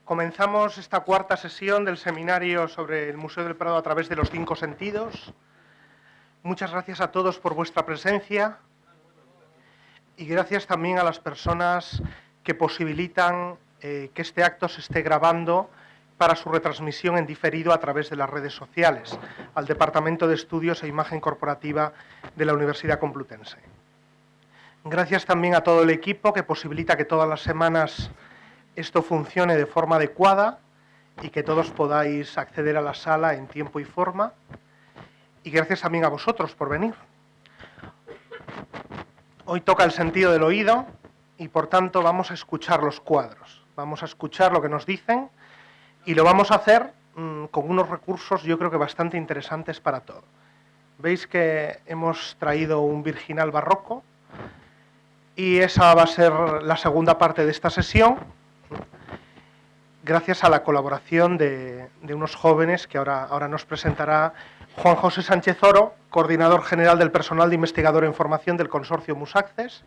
Comenzamos esta cuarta sesión del seminario sobre el Museo del Prado a través de los 5 sentidos. Muchas gracias a todos por vuestra presencia y gracias también a las personas que posibilitan que este acto se esté grabando para su retransmisión en diferido a través de las redes sociales, al Departamento de Estudios e Imagen Corporativa de la Universidad Complutense. Gracias también a todo el equipo que posibilita que todas las semanas esto funcione de forma adecuada y que todos podáis acceder a la sala en tiempo y forma. Y gracias también a vosotros por venir. Hoy toca el sentido del oído y por tanto vamos a escuchar los cuadros. Vamos a escuchar lo que nos dicen y lo vamos a hacer con unos recursos yo creo que bastante interesantes para todos. Veis que hemos traído un virginal barroco y esa va a ser la segunda parte de esta sesión, gracias a la colaboración de unos jóvenes que ahora nos presentará Juan José Sánchez Oro, coordinador general del personal de investigador en formación del consorcio Musaccess,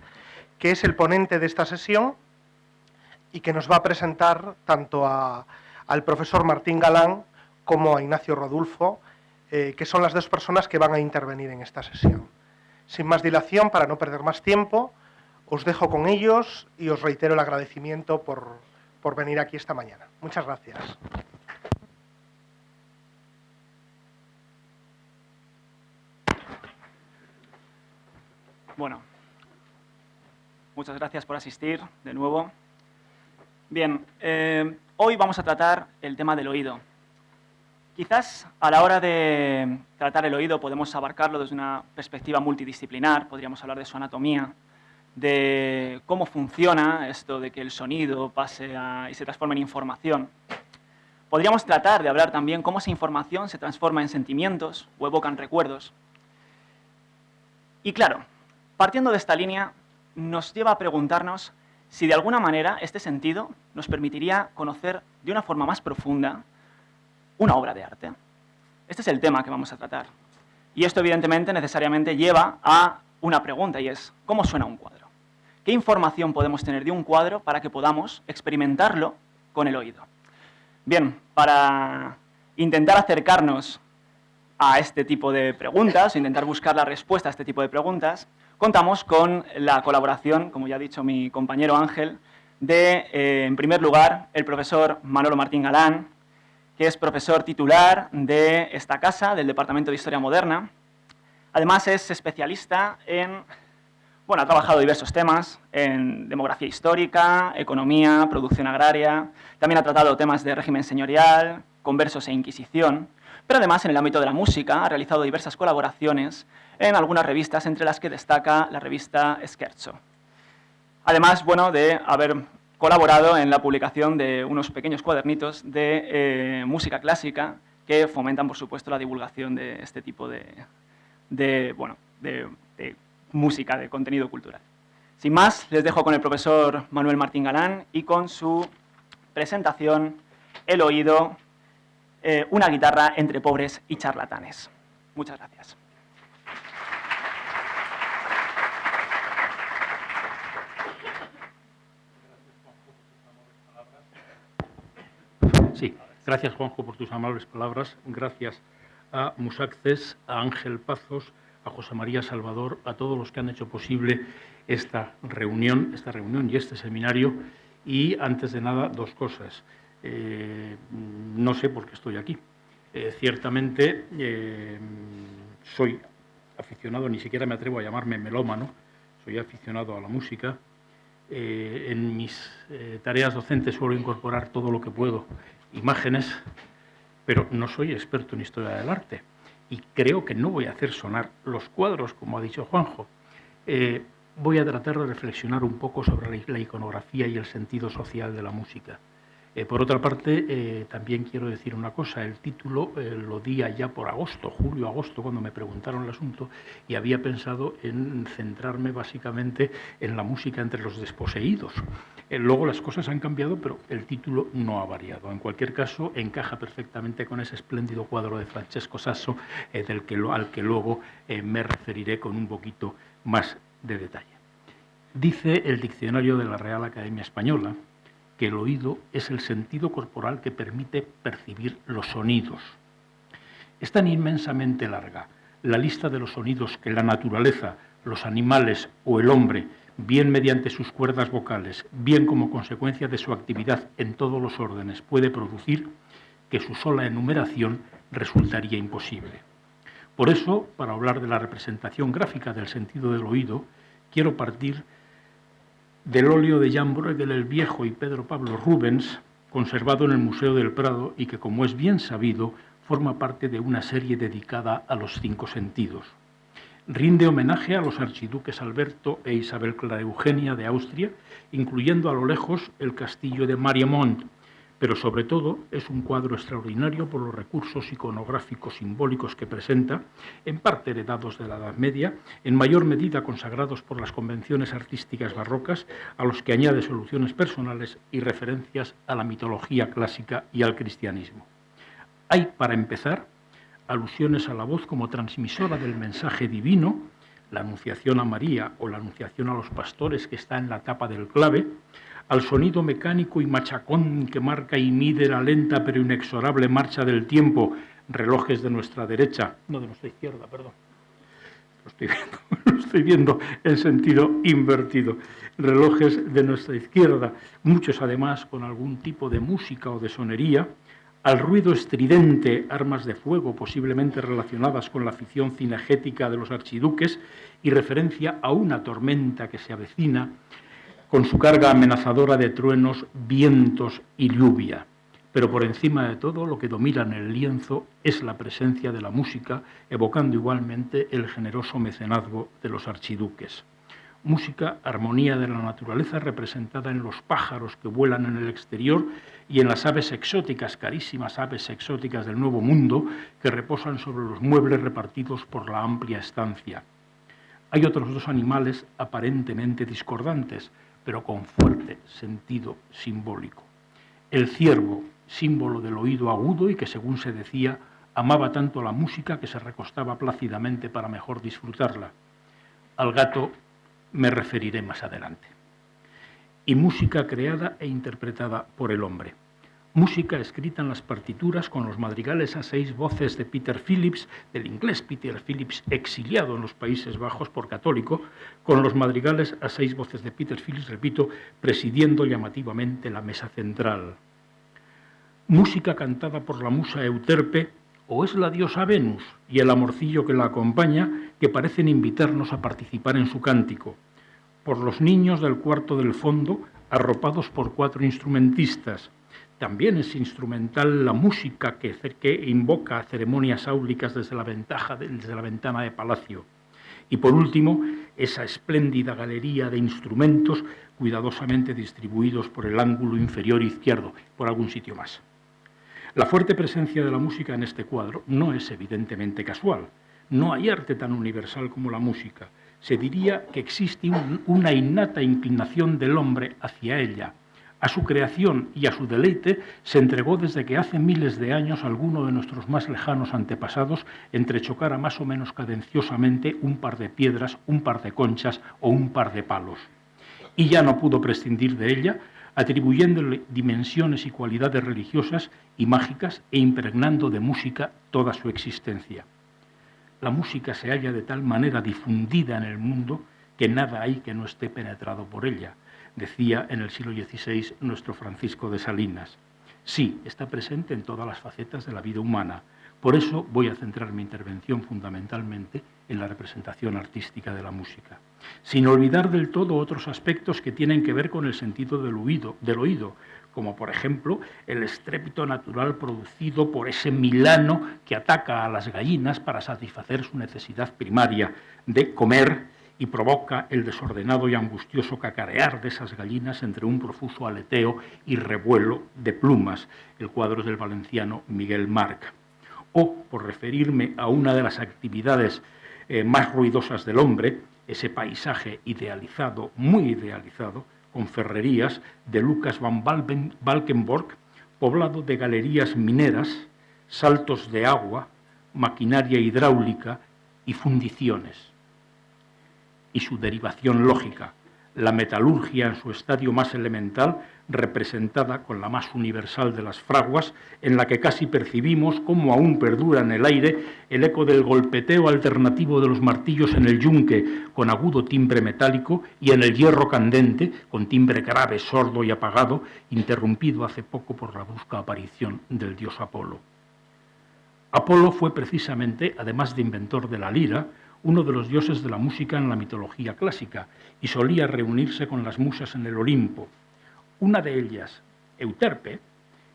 que es el ponente de esta sesión y que nos va a presentar tanto al profesor Martín Galán como a Ignacio Rodulfo, que son las dos personas que van a intervenir en esta sesión. Sin más dilación, para no perder más tiempo, os dejo con ellos y os reitero el agradecimiento por venir aquí esta mañana. Muchas gracias. Bueno, muchas gracias por asistir de nuevo. Bien, hoy vamos a tratar el tema del oído. Quizás a la hora de tratar el oído podemos abarcarlo desde una perspectiva multidisciplinar, podríamos hablar de su anatomía, de cómo funciona esto de que el sonido pase y se transforme en información. Podríamos tratar de hablar también cómo esa información se transforma en sentimientos o evoca en recuerdos. Y claro, partiendo de esta línea, nos lleva a preguntarnos si de alguna manera este sentido nos permitiría conocer de una forma más profunda una obra de arte. Este es el tema que vamos a tratar. Y esto, evidentemente, necesariamente lleva a una pregunta, y es, ¿cómo suena un cuadro? ¿Qué información podemos tener de un cuadro para que podamos experimentarlo con el oído? Bien, para intentar acercarnos a este tipo de preguntas, o intentar buscar la respuesta a este tipo de preguntas, contamos con la colaboración, como ya ha dicho mi compañero Ángel, de, en primer lugar, el profesor Manolo Martín Galán, que es profesor titular de esta casa, del Departamento de Historia Moderna. Además, es especialista en... Bueno, ha trabajado diversos temas en demografía histórica, economía, producción agraria. También ha tratado temas de régimen señorial, conversos e inquisición. Pero además, en el ámbito de la música, ha realizado diversas colaboraciones en algunas revistas, entre las que destaca la revista Scherzo. Además, bueno, de haber colaborado en la publicación de unos pequeños cuadernitos de música clásica que fomentan, por supuesto, la divulgación de este tipo de música, de contenido cultural. Sin más, les dejo con el profesor Manuel Martín Galán y con su presentación El oído, una guitarra entre pobres y charlatanes. Muchas gracias. Sí, gracias Juanjo por tus amables palabras, gracias a Musaccess, a Ángel Pazos, a José María Salvador, a todos los que han hecho posible esta reunión y este seminario. Y antes de nada, dos cosas. No sé por qué estoy aquí. Ciertamente soy aficionado, ni siquiera me atrevo a llamarme melómano, soy aficionado a la música. En mis tareas docentes suelo incorporar todo lo que puedo, imágenes, pero no soy experto en historia del arte y creo que no voy a hacer sonar los cuadros, como ha dicho Juanjo. Voy a tratar de reflexionar un poco sobre la iconografía y el sentido social de la música. Por otra parte, también quiero decir una cosa, el título lo di allá por julio-agosto, cuando me preguntaron el asunto, y había pensado en centrarme básicamente en la música entre los desposeídos. Luego las cosas han cambiado, pero el título no ha variado. En cualquier caso, encaja perfectamente con ese espléndido cuadro de Francesco Sasso, al que luego me referiré con un poquito más de detalle. Dice el diccionario de la Real Academia Española que el oído es el sentido corporal que permite percibir los sonidos. Es tan inmensamente larga la lista de los sonidos que la naturaleza, los animales o el hombre, bien mediante sus cuerdas vocales, bien como consecuencia de su actividad en todos los órdenes, puede producir, que su sola enumeración resultaría imposible. Por eso, para hablar de la representación gráfica del sentido del oído, quiero partir del óleo de Jan Bruegel el Viejo y Pedro Pablo Rubens, conservado en el Museo del Prado y que, como es bien sabido, forma parte de una serie dedicada a los 5 sentidos. Rinde homenaje a los archiduques Alberto e Isabel Clara Eugenia de Austria, incluyendo a lo lejos el castillo de Mariemont, pero sobre todo es un cuadro extraordinario por los recursos iconográficos simbólicos que presenta, en parte heredados de la Edad Media, en mayor medida consagrados por las convenciones artísticas barrocas, a los que añade soluciones personales y referencias a la mitología clásica y al cristianismo. Hay, para empezar, alusiones a la voz como transmisora del mensaje divino, la anunciación a María o la anunciación a los pastores que está en la tapa del clave, al sonido mecánico y machacón que marca y mide la lenta pero inexorable marcha del tiempo, relojes de nuestra derecha, no de nuestra izquierda, perdón, lo estoy viendo en sentido invertido, relojes de nuestra izquierda, muchos además con algún tipo de música o de sonería, al ruido estridente, armas de fuego posiblemente relacionadas con la afición cinegética de los archiduques y referencia a una tormenta que se avecina con su carga amenazadora de truenos, vientos y lluvia. Pero por encima de todo, lo que domina en el lienzo es la presencia de la música, evocando igualmente el generoso mecenazgo de los archiduques. Música, armonía de la naturaleza representada en los pájaros que vuelan en el exterior y en las aves exóticas, carísimas aves exóticas del Nuevo Mundo, que reposan sobre los muebles repartidos por la amplia estancia. Hay otros 2 animales aparentemente discordantes, pero con fuerte sentido simbólico. El ciervo, símbolo del oído agudo y que, según se decía, amaba tanto la música que se recostaba plácidamente para mejor disfrutarla. Al gato me referiré más adelante. Y música creada e interpretada por el hombre. Música escrita en las partituras con los madrigales a 6 voces de Peter Phillips, del inglés Peter Phillips, exiliado en los Países Bajos por católico, con los madrigales a 6 voces de Peter Phillips, repito, presidiendo llamativamente la mesa central. Música cantada por la musa Euterpe, o es la diosa Venus y el amorcillo que la acompaña, que parecen invitarnos a participar en su cántico. Por los niños del cuarto del fondo, arropados por 4 instrumentistas. También es instrumental la música que invoca ceremonias áulicas desde la ventana de palacio. Y por último, esa espléndida galería de instrumentos cuidadosamente distribuidos por el ángulo inferior izquierdo, por algún sitio más. La fuerte presencia de la música en este cuadro no es evidentemente casual. No hay arte tan universal como la música. Se diría que existe una innata inclinación del hombre hacia ella. A su creación y a su deleite se entregó desde que hace miles de años alguno de nuestros más lejanos antepasados entrechocara más o menos cadenciosamente un par de piedras, un par de conchas o un par de palos. Y ya no pudo prescindir de ella, atribuyéndole dimensiones y cualidades religiosas y mágicas e impregnando de música toda su existencia. La música se halla de tal manera difundida en el mundo que nada hay que no esté penetrado por ella, decía en el siglo XVI nuestro Francisco de Salinas. Sí, está presente en todas las facetas de la vida humana. Por eso voy a centrar mi intervención fundamentalmente en la representación artística de la música, sin olvidar del todo otros aspectos que tienen que ver con el sentido del oído, como por ejemplo el estrépito natural producido por ese milano que ataca a las gallinas para satisfacer su necesidad primaria de comer y provoca el desordenado y angustioso cacarear de esas gallinas entre un profuso aleteo y revuelo de plumas. El cuadro es del valenciano Miguel Marc. O, por referirme a una de las actividades más ruidosas del hombre, ese paisaje idealizado, muy idealizado, con ferrerías de Lucas van Valkenborg, poblado de galerías mineras, saltos de agua, maquinaria hidráulica y fundiciones. Y su derivación lógica, la metalurgia en su estadio más elemental, representada con la más universal de las fraguas, en la que casi percibimos cómo aún perdura en el aire el eco del golpeteo alternativo de los martillos en el yunque, con agudo timbre metálico, y en el hierro candente, con timbre grave, sordo y apagado, interrumpido hace poco por la brusca aparición del dios Apolo. Apolo fue precisamente, además de inventor de la lira, uno de los dioses de la música en la mitología clásica, y solía reunirse con las musas en el Olimpo. Una de ellas, Euterpe,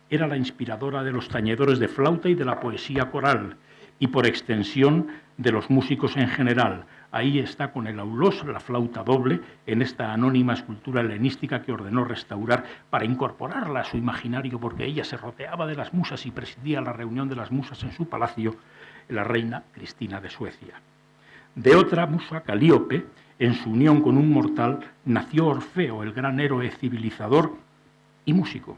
era la inspiradora de los tañedores de flauta y de la poesía coral, y por extensión de los músicos en general. Ahí está con el aulos, la flauta doble, en esta anónima escultura helenística que ordenó restaurar para incorporarla a su imaginario, porque ella se rodeaba de las musas y presidía la reunión de las musas en su palacio, la reina Cristina de Suecia. De otra musa, Calíope, en su unión con un mortal, nació Orfeo, el gran héroe civilizador y músico.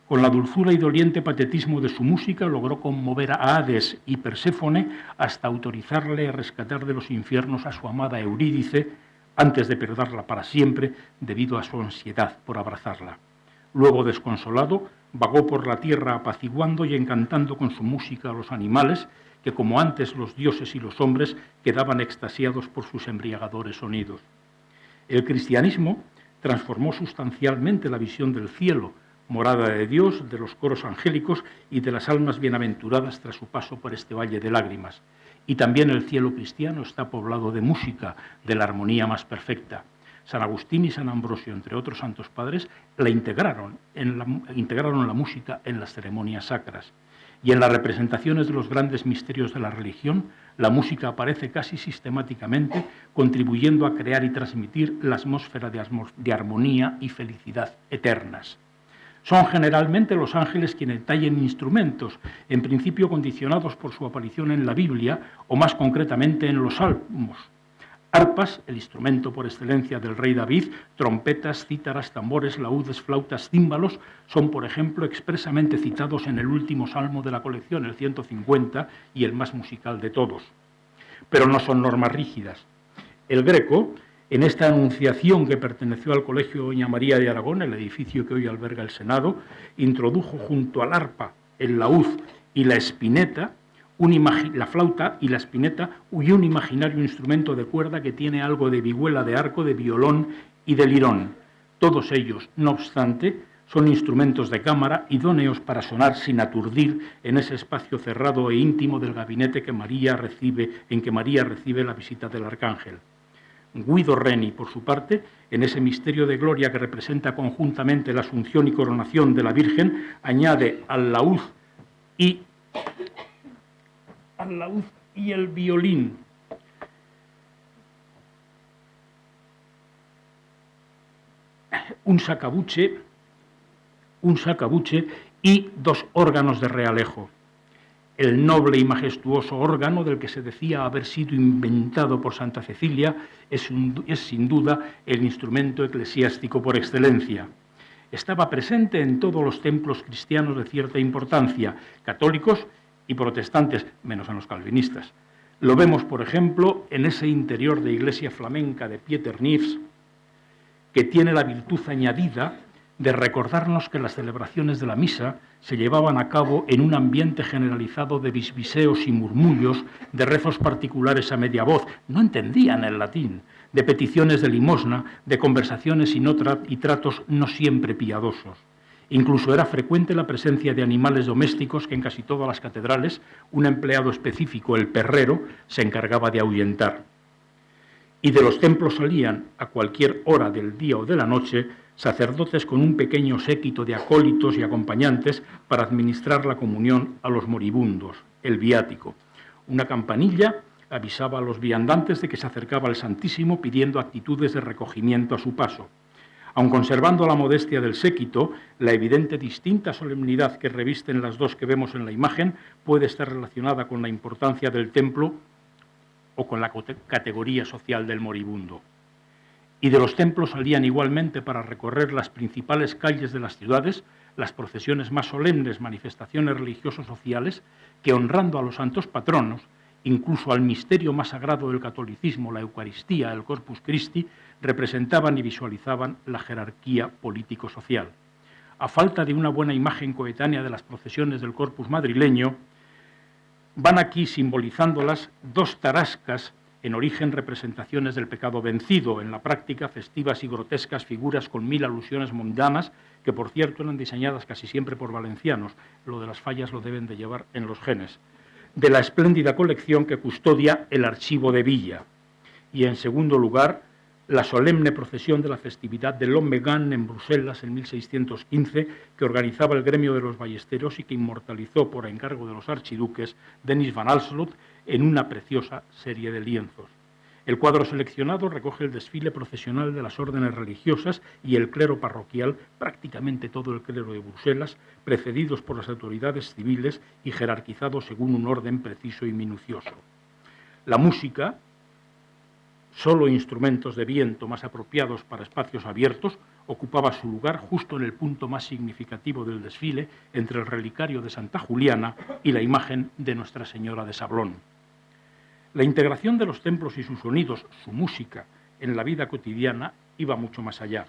Con la dulzura y doliente patetismo de su música logró conmover a Hades y Perséfone hasta autorizarle a rescatar de los infiernos a su amada Eurídice antes de perderla para siempre debido a su ansiedad por abrazarla. Luego, desconsolado, vagó por la tierra apaciguando y encantando con su música a los animales que, como antes los dioses y los hombres, quedaban extasiados por sus embriagadores sonidos. El cristianismo transformó sustancialmente la visión del cielo, morada de Dios, de los coros angélicos y de las almas bienaventuradas tras su paso por este valle de lágrimas. Y también el cielo cristiano está poblado de música, de la armonía más perfecta. San Agustín y San Ambrosio, entre otros santos padres, integraron la música en las ceremonias sacras. Y en las representaciones de los grandes misterios de la religión, la música aparece casi sistemáticamente, contribuyendo a crear y transmitir la atmósfera de armonía y felicidad eternas. Son generalmente los ángeles quienes tallen instrumentos, en principio condicionados por su aparición en la Biblia, o más concretamente en los Salmos. Arpas, el instrumento por excelencia del rey David, trompetas, cítaras, tambores, laúdes, flautas, címbalos, son, por ejemplo, expresamente citados en el último salmo de la colección, el 150, y el más musical de todos. Pero no son normas rígidas. El Greco, en esta anunciación que perteneció al Colegio Doña María de Aragón, el edificio que hoy alberga el Senado, introdujo junto al arpa, el laúd y la espineta, la flauta y la espineta, y un imaginario instrumento de cuerda que tiene algo de vihuela de arco, de violón y de lirón. Todos ellos, no obstante, son instrumentos de cámara idóneos para sonar sin aturdir en ese espacio cerrado e íntimo del gabinete en que María recibe la visita del arcángel. Guido Reni, por su parte, en ese misterio de gloria que representa conjuntamente la asunción y coronación de la Virgen, añade al laúd y el violín un sacabuche y dos órganos de realejo. El noble y majestuoso órgano del que se decía haber sido inventado por Santa Cecilia es sin duda el instrumento eclesiástico por excelencia. Estaba presente en todos los templos cristianos de cierta importancia, católicos y protestantes, menos en los calvinistas. Lo vemos, por ejemplo, en ese interior de iglesia flamenca de Pieter Nives, que tiene la virtud añadida de recordarnos que las celebraciones de la misa se llevaban a cabo en un ambiente generalizado de bisbiseos y murmullos, de rezos particulares a media voz, no entendían el latín, de peticiones de limosna, de conversaciones y tratos no siempre piadosos. Incluso era frecuente la presencia de animales domésticos que en casi todas las catedrales un empleado específico, el perrero, se encargaba de ahuyentar. Y de los templos salían, a cualquier hora del día o de la noche, sacerdotes con un pequeño séquito de acólitos y acompañantes para administrar la comunión a los moribundos, el viático. Una campanilla avisaba a los viandantes de que se acercaba el Santísimo pidiendo actitudes de recogimiento a su paso. Aun conservando la modestia del séquito, la evidente distinta solemnidad que revisten las dos que vemos en la imagen puede estar relacionada con la importancia del templo o con la categoría social del moribundo. Y de los templos salían igualmente para recorrer las principales calles de las ciudades las procesiones más solemnes, manifestaciones religioso-sociales que, honrando a los santos patronos, incluso al misterio más sagrado del catolicismo, la Eucaristía, el Corpus Christi, representaban y visualizaban la jerarquía político-social. a falta de una buena imagen coetánea de las procesiones del Corpus madrileño, van aquí simbolizándolas dos tarascas, en origen representaciones del pecado vencido, en la práctica festivas y grotescas figuras con 1000 alusiones mundanas, que por cierto eran diseñadas casi siempre por valencianos, lo de las fallas lo deben de llevar en los genes, de la espléndida colección que custodia el Archivo de Villa. Y en segundo lugar, la solemne procesión de la festividad de l'Homegan en Bruselas en 1615, que organizaba el gremio de los ballesteros y que inmortalizó por encargo de los archiduques Denis van Alsloot en una preciosa serie de lienzos. El cuadro seleccionado recoge el desfile procesional de las órdenes religiosas y el clero parroquial, prácticamente todo el clero de Bruselas, precedidos por las autoridades civiles y jerarquizados según un orden preciso y minucioso. La música, solo instrumentos de viento más apropiados para espacios abiertos, ocupaba su lugar justo en el punto más significativo del desfile, entre el relicario de Santa Juliana y la imagen de Nuestra Señora de Sablón. La integración de los templos y sus sonidos, su música, en la vida cotidiana iba mucho más allá.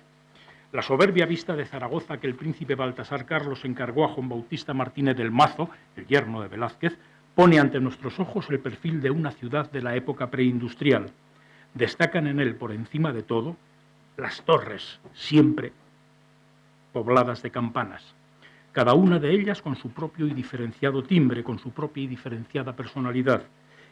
La soberbia vista de Zaragoza que el príncipe Baltasar Carlos encargó a Juan Bautista Martínez del Mazo, el yerno de Velázquez, pone ante nuestros ojos el perfil de una ciudad de la época preindustrial. Destacan en él, por encima de todo, las torres, siempre pobladas de campanas, cada una de ellas con su propio y diferenciado timbre, con su propia y diferenciada personalidad,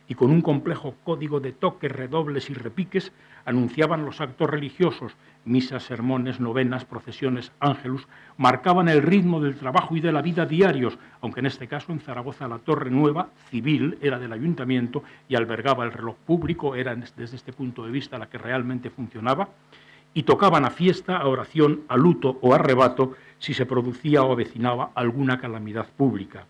y con un complejo código de toques, redobles y repiques, anunciaban los actos religiosos, misas, sermones, novenas, procesiones, ángelus, marcaban el ritmo del trabajo y de la vida diarios, aunque en este caso en Zaragoza la Torre Nueva, civil, era del ayuntamiento y albergaba el reloj público, era desde este punto de vista la que realmente funcionaba, y tocaban a fiesta, a oración, a luto o a arrebato si se producía o avecinaba alguna calamidad pública.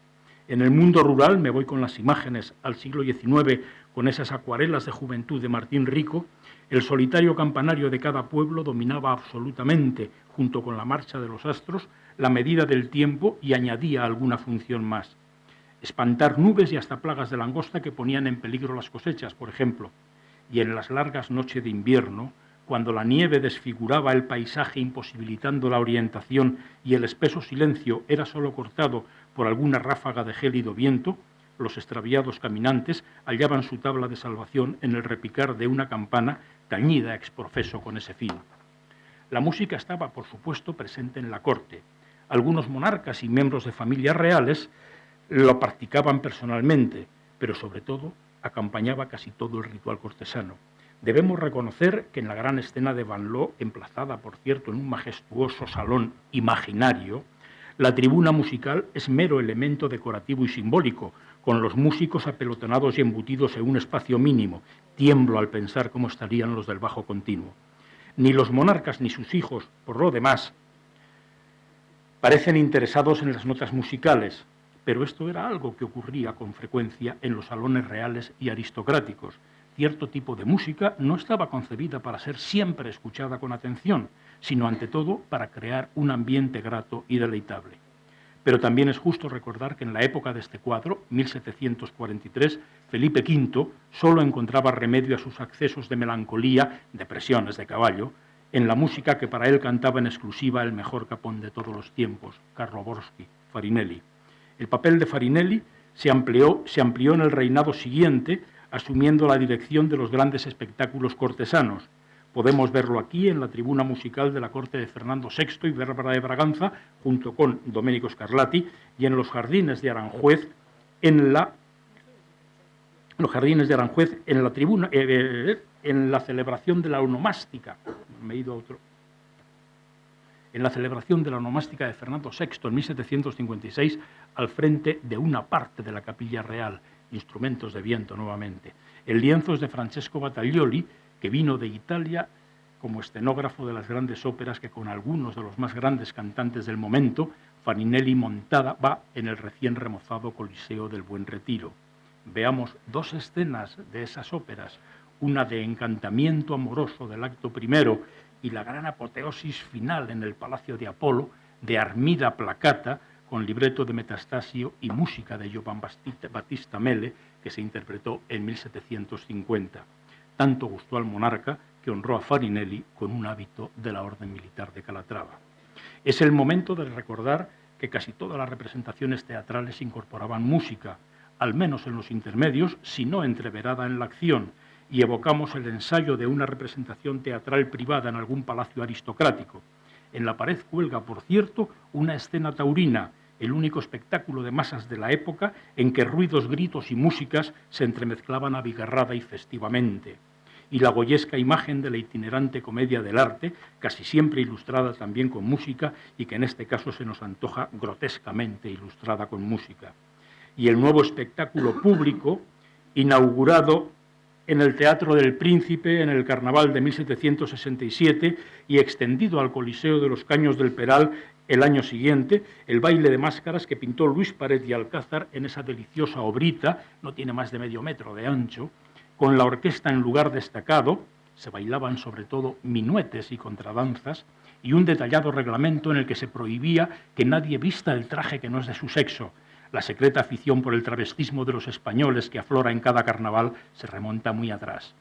En el mundo rural, me voy con las imágenes al siglo XIX, con esas acuarelas de juventud de Martín Rico, el solitario campanario de cada pueblo dominaba absolutamente, junto con la marcha de los astros, la medida del tiempo y añadía alguna función más. Espantar nubes y hasta plagas de langosta que ponían en peligro las cosechas, por ejemplo. Y en las largas noches de invierno, cuando la nieve desfiguraba el paisaje imposibilitando la orientación y el espeso silencio era solo cortado por alguna ráfaga de gélido viento, los extraviados caminantes hallaban su tabla de salvación en el repicar de una campana tañida ex profeso con ese fin. La música estaba, por supuesto, presente en la corte. Algunos monarcas y miembros de familias reales lo practicaban personalmente, pero sobre todo acompañaba casi todo el ritual cortesano. Debemos reconocer que en la gran escena de Van Loo, emplazada, por cierto, en un majestuoso salón imaginario, la tribuna musical es mero elemento decorativo y simbólico, con los músicos apelotonados y embutidos en un espacio mínimo. Tiemblo al pensar cómo estarían los del bajo continuo. Ni los monarcas ni sus hijos, por lo demás, parecen interesados en las notas musicales, pero esto era algo que ocurría con frecuencia en los salones reales y aristocráticos. Cierto tipo de música no estaba concebida para ser siempre escuchada con atención, sino ante todo para crear un ambiente grato y deleitable. Pero también es justo recordar que en la época de este cuadro, 1743, Felipe V solo encontraba remedio a sus accesos de melancolía, depresiones de caballo, en la música que para él cantaba en exclusiva el mejor capón de todos los tiempos, Karloborski, Farinelli. El papel de Farinelli se amplió en el reinado siguiente, asumiendo la dirección de los grandes espectáculos cortesanos. Podemos verlo aquí en la tribuna musical de la corte de Fernando VI y Bárbara de Braganza, junto con Domenico Scarlatti, y en los jardines de Aranjuez, en la tribuna, en la celebración de la onomástica. Me he ido a otro. En la celebración de la onomástica de Fernando VI en 1756, al frente de una parte de la capilla real, instrumentos de viento nuevamente. El lienzo es de Francesco Battaglioli, que vino de Italia como escenógrafo de las grandes óperas que con algunos de los más grandes cantantes del momento, Farinelli montada va en el recién remozado Coliseo del Buen Retiro. Veamos dos escenas de esas óperas, una de encantamiento amoroso del acto primero y la gran apoteosis final en el Palacio de Apolo, de Armida Placata, con libreto de Metastasio y música de Giovan Battista Mele, que se interpretó en 1750. Tanto gustó al monarca que honró a Farinelli con un hábito de la Orden Militar de Calatrava. Es el momento de recordar que casi todas las representaciones teatrales incorporaban música, al menos en los intermedios, si no entreverada en la acción, y evocamos el ensayo de una representación teatral privada en algún palacio aristocrático. En la pared cuelga, por cierto, una escena taurina, el único espectáculo de masas de la época en que ruidos, gritos y músicas se entremezclaban abigarrada y festivamente. Y la goyesca imagen de la itinerante comedia del arte, casi siempre ilustrada también con música y que en este caso se nos antoja grotescamente ilustrada con música. Y el nuevo espectáculo público, inaugurado en el Teatro del Príncipe en el Carnaval de 1767 y extendido al Coliseo de los Caños del Peral el año siguiente, el baile de máscaras que pintó Luis Paret y Alcázar en esa deliciosa obrita, no tiene más de medio metro de ancho, con la orquesta en lugar destacado, se bailaban sobre todo minuetes y contradanzas, y un detallado reglamento en el que se prohibía que nadie vista el traje que no es de su sexo. La secreta afición por el travestismo de los españoles que aflora en cada carnaval se remonta muy atrás.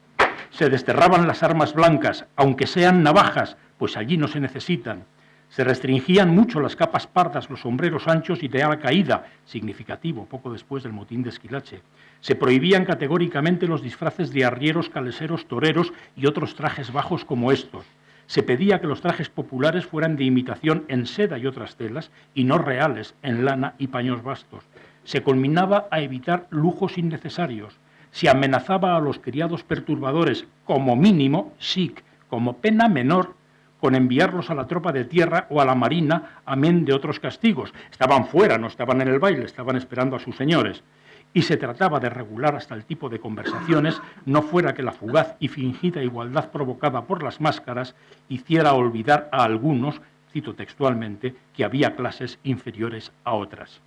Se desterraban las armas blancas, aunque sean navajas, pues allí no se necesitan. Se restringían mucho las capas pardas, los sombreros anchos y de ala caída, significativo poco después del motín de Esquilache. Se prohibían categóricamente los disfraces de arrieros, caleseros, toreros y otros trajes bajos como estos. Se pedía que los trajes populares fueran de imitación en seda y otras telas y no reales en lana y paños bastos. Se conminaba a evitar lujos innecesarios. Se amenazaba a los criados perturbadores, como mínimo, sic, como pena menor, con enviarlos a la tropa de tierra o a la marina, amén de otros castigos. Estaban fuera, no estaban en el baile, estaban esperando a sus señores. Y se trataba de regular hasta el tipo de conversaciones, no fuera que la fugaz y fingida igualdad provocada por las máscaras hiciera olvidar a algunos, cito textualmente, que había clases inferiores a otras.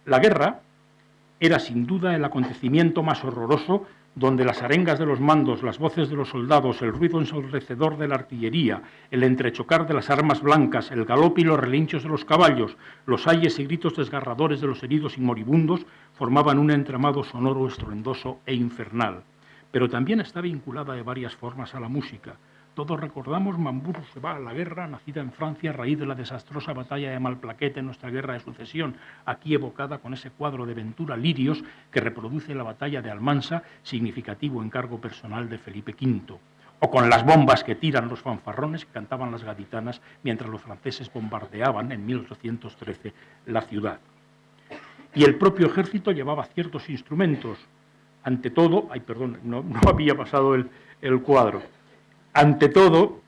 La guerra era sin duda el acontecimiento más horroroso, donde las arengas de los mandos, las voces de los soldados, el ruido ensordecedor de la artillería, el entrechocar de las armas blancas, el galope y los relinchos de los caballos, los ayes y gritos desgarradores de los heridos y moribundos formaban un entramado sonoro, estruendoso e infernal. Pero también está vinculada de varias formas a la música. Todos recordamos Mambrú se va a la guerra, nacida en Francia a raíz de la desastrosa batalla de Malplaquet en nuestra guerra de sucesión, aquí evocada con ese cuadro de Ventura Lirios que reproduce la batalla de Almansa, significativo encargo personal de Felipe V. O con las bombas que tiran los fanfarrones que cantaban las gaditanas mientras los franceses bombardeaban en 1813 la ciudad. Y el propio ejército llevaba ciertos instrumentos. Ante todo, no había pasado el cuadro. Ante todo,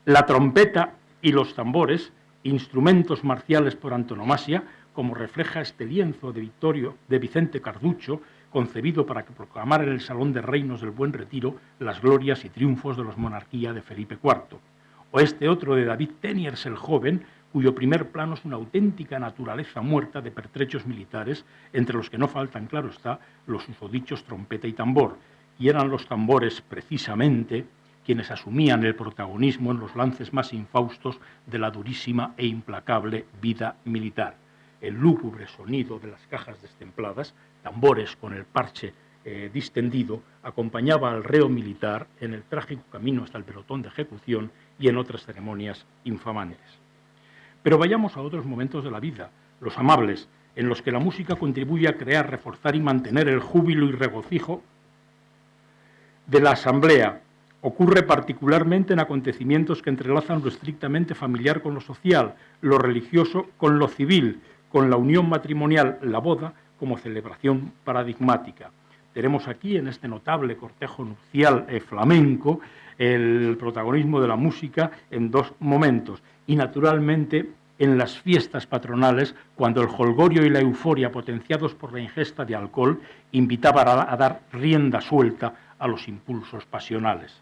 la trompeta y los tambores, instrumentos marciales por antonomasia, como refleja este lienzo de Vicente Carducho, concebido para proclamar en el Salón de Reinos del Buen Retiro las glorias y triunfos de la monarquía de Felipe IV. O este otro de David Teniers el Joven, cuyo primer plano es una auténtica naturaleza muerta de pertrechos militares, entre los que no faltan, claro está, los susodichos trompeta y tambor. Y eran los tambores, precisamente, quienes asumían el protagonismo en los lances más infaustos de la durísima e implacable vida militar. El lúgubre sonido de las cajas destempladas, tambores con el parche distendido, acompañaba al reo militar en el trágico camino hasta el pelotón de ejecución y en otras ceremonias infamantes. Pero vayamos a otros momentos de la vida, los amables, en los que la música contribuye a crear, reforzar y mantener el júbilo y regocijo de la asamblea. Ocurre particularmente en acontecimientos que entrelazan lo estrictamente familiar con lo social, lo religioso con lo civil, con la unión matrimonial, la boda, como celebración paradigmática. Tenemos aquí, en este notable cortejo nupcial flamenco, el protagonismo de la música en dos momentos. Y, naturalmente, en las fiestas patronales, cuando el jolgorio y la euforia, potenciados por la ingesta de alcohol, invitaban a dar rienda suelta a los impulsos pasionales.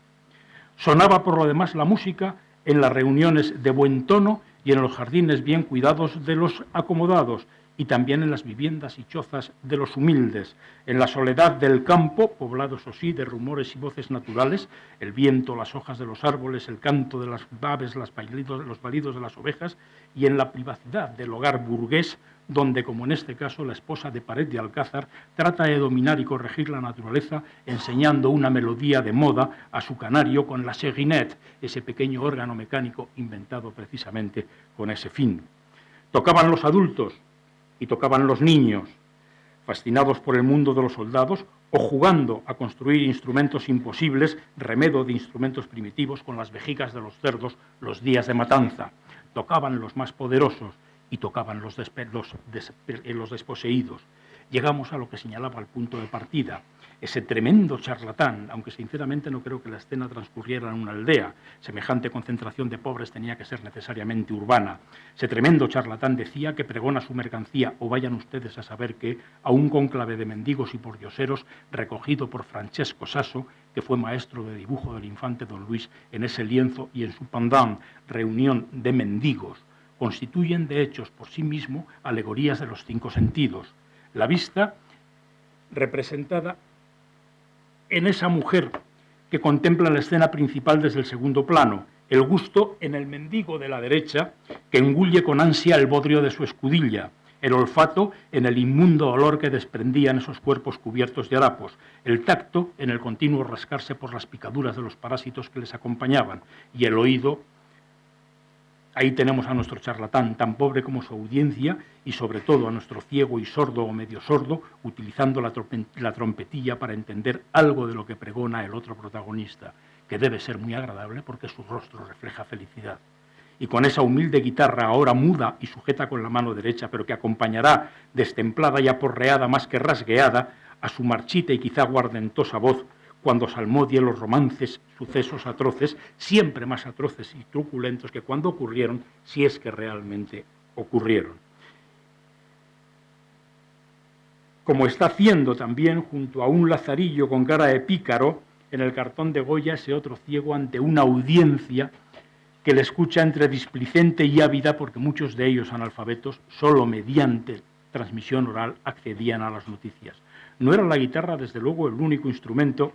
Sonaba, por lo demás, la música en las reuniones de buen tono y en los jardines bien cuidados de los acomodados, y también en las viviendas y chozas de los humildes, en la soledad del campo, poblado, eso sí, de rumores y voces naturales, el viento, las hojas de los árboles, el canto de las aves, los balidos de las ovejas, y en la privacidad del hogar burgués, donde, como en este caso, la esposa de Paret de Alcázar trata de dominar y corregir la naturaleza, enseñando una melodía de moda a su canario con la Séguinette, ese pequeño órgano mecánico inventado precisamente con ese fin. Tocaban los adultos y tocaban los niños, fascinados por el mundo de los soldados o jugando a construir instrumentos imposibles, remedo de instrumentos primitivos con las vejigas de los cerdos los días de matanza. Tocaban los más poderosos y tocaban los desposeídos. Llegamos a lo que señalaba el punto de partida, ese tremendo charlatán, aunque sinceramente no creo que la escena transcurriera en una aldea, semejante concentración de pobres tenía que ser necesariamente urbana. Ese tremendo charlatán decía que pregona su mercancía, o vayan ustedes a saber que, a un cónclave de mendigos y pordioseros recogido por Francesco Sasso, que fue maestro de dibujo del infante don Luis en ese lienzo y en su pendant, reunión de mendigos, constituyen de hechos por sí mismo alegorías de los 5 sentidos. La vista representada en esa mujer que contempla la escena principal desde el segundo plano, el gusto en el mendigo de la derecha que engulle con ansia el bodrio de su escudilla, el olfato en el inmundo olor que desprendían esos cuerpos cubiertos de harapos, el tacto en el continuo rascarse por las picaduras de los parásitos que les acompañaban, y el oído. Ahí tenemos a nuestro charlatán, tan pobre como su audiencia, y sobre todo a nuestro ciego y sordo o medio sordo, utilizando la trompetilla para entender algo de lo que pregona el otro protagonista, que debe ser muy agradable porque su rostro refleja felicidad. Y con esa humilde guitarra, ahora muda y sujeta con la mano derecha, pero que acompañará, destemplada y aporreada más que rasgueada, a su marchita y quizá guardentosa voz, cuando salmodie los romances, sucesos atroces, siempre más atroces y truculentos que cuando ocurrieron, si es que realmente ocurrieron. Como está haciendo también, junto a un lazarillo con cara de pícaro, en el cartón de Goya, ese otro ciego ante una audiencia que le escucha entre displicente y ávida, porque muchos de ellos analfabetos, solo mediante transmisión oral accedían a las noticias. No era la guitarra, desde luego, el único instrumento.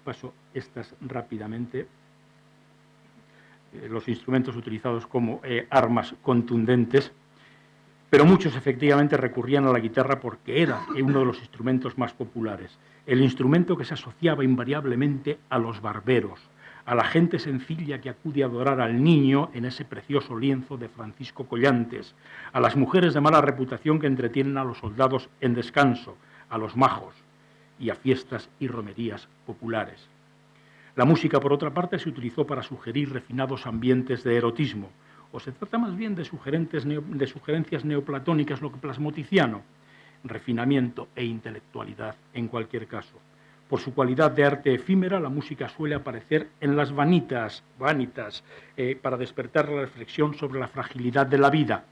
Paso estas rápidamente, los instrumentos utilizados como armas contundentes, pero muchos efectivamente recurrían a la guitarra porque era uno de los instrumentos más populares, el instrumento que se asociaba invariablemente a los barberos, a la gente sencilla que acude a adorar al niño en ese precioso lienzo de Francisco Collantes, a las mujeres de mala reputación que entretienen a los soldados en descanso, a los majos, y a fiestas y romerías populares. La música, por otra parte, se utilizó para sugerir refinados ambientes de erotismo, o se trata más bien de sugerencias neoplatónicas, lo que plasmó Tiziano, refinamiento e intelectualidad en cualquier caso. Por su cualidad de arte efímera, la música suele aparecer en las vanitas, para despertar la reflexión sobre la fragilidad de la vida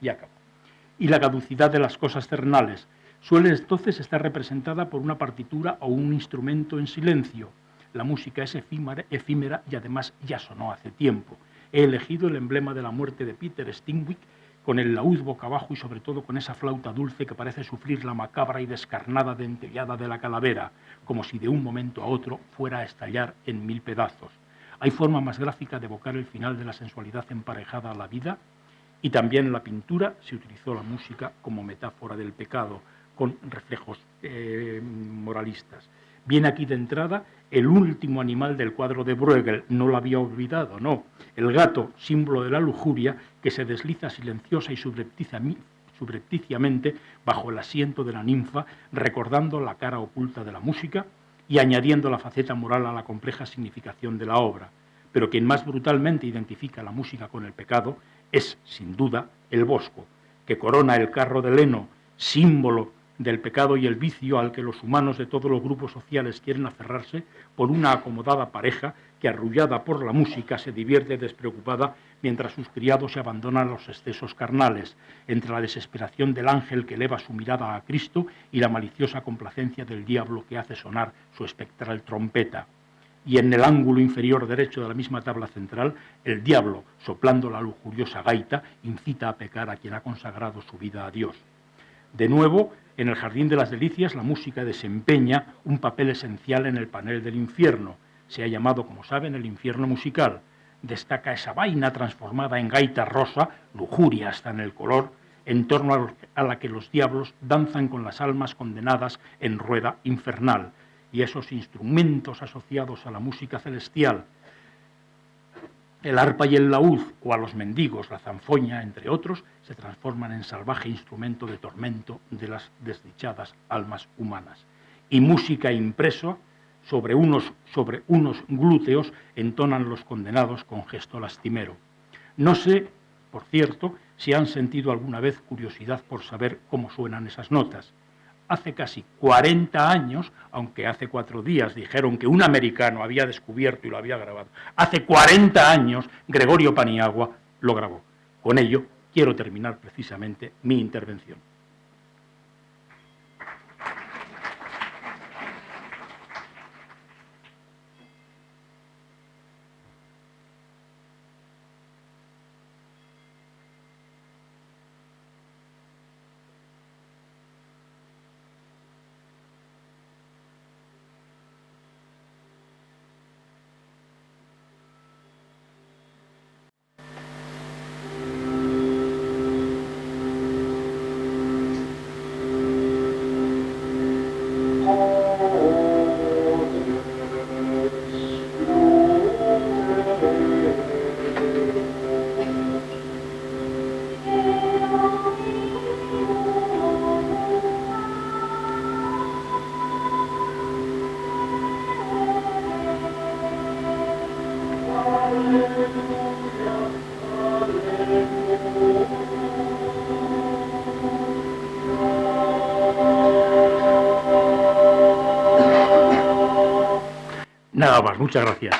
y la caducidad de las cosas terrenales. Suele entonces estar representada por una partitura o un instrumento en silencio. La música es efímera y además ya sonó hace tiempo. He elegido el emblema de la muerte de Peter Steinweg con el laúd boca abajo y sobre todo con esa flauta dulce que parece sufrir la macabra y descarnada dentellada de la calavera, como si de un momento a otro fuera a estallar en 1000 pedazos. ¿Hay forma más gráfica de evocar el final de la sensualidad emparejada a la vida? Y también en la pintura se utilizó la música como metáfora del pecado, con reflejos moralistas. Viene aquí de entrada el último animal del cuadro de Bruegel, no lo había olvidado, no, el gato, símbolo de la lujuria, que se desliza silenciosa y subrepticiamente bajo el asiento de la ninfa, recordando la cara oculta de la música y añadiendo la faceta moral a la compleja significación de la obra. Pero quien más brutalmente identifica la música con el pecado es, sin duda, el Bosco, que corona el carro de Leno, símbolo del pecado y el vicio al que los humanos de todos los grupos sociales quieren aferrarse, por una acomodada pareja que, arrullada por la música, se divierte despreocupada mientras sus criados se abandonan a los excesos carnales, entre la desesperación del ángel que eleva su mirada a Cristo y la maliciosa complacencia del diablo que hace sonar su espectral trompeta. y en el ángulo inferior derecho de la misma tabla central, el diablo, soplando la lujuriosa gaita, incita a pecar a quien ha consagrado su vida a Dios. De nuevo, en el Jardín de las Delicias, la música desempeña un papel esencial en el panel del infierno. Se ha llamado, como saben, el infierno musical. Destaca esa vaina transformada en gaita rosa, lujuria hasta en el color, en torno a la que los diablos danzan con las almas condenadas en rueda infernal, y esos instrumentos asociados a la música celestial, el arpa y el laúd, o a los mendigos, la zanfoña, entre otros, se transforman en salvaje instrumento de tormento de las desdichadas almas humanas. Y música impreso sobre unos glúteos entonan los condenados con gesto lastimero. No sé, por cierto, si han sentido alguna vez curiosidad por saber cómo suenan esas notas. Hace casi 40 años, aunque hace 4 días dijeron que un americano había descubierto y lo había grabado, hace 40 años Gregorio Paniagua lo grabó. Con ello quiero terminar precisamente mi intervención. Nada más, muchas gracias.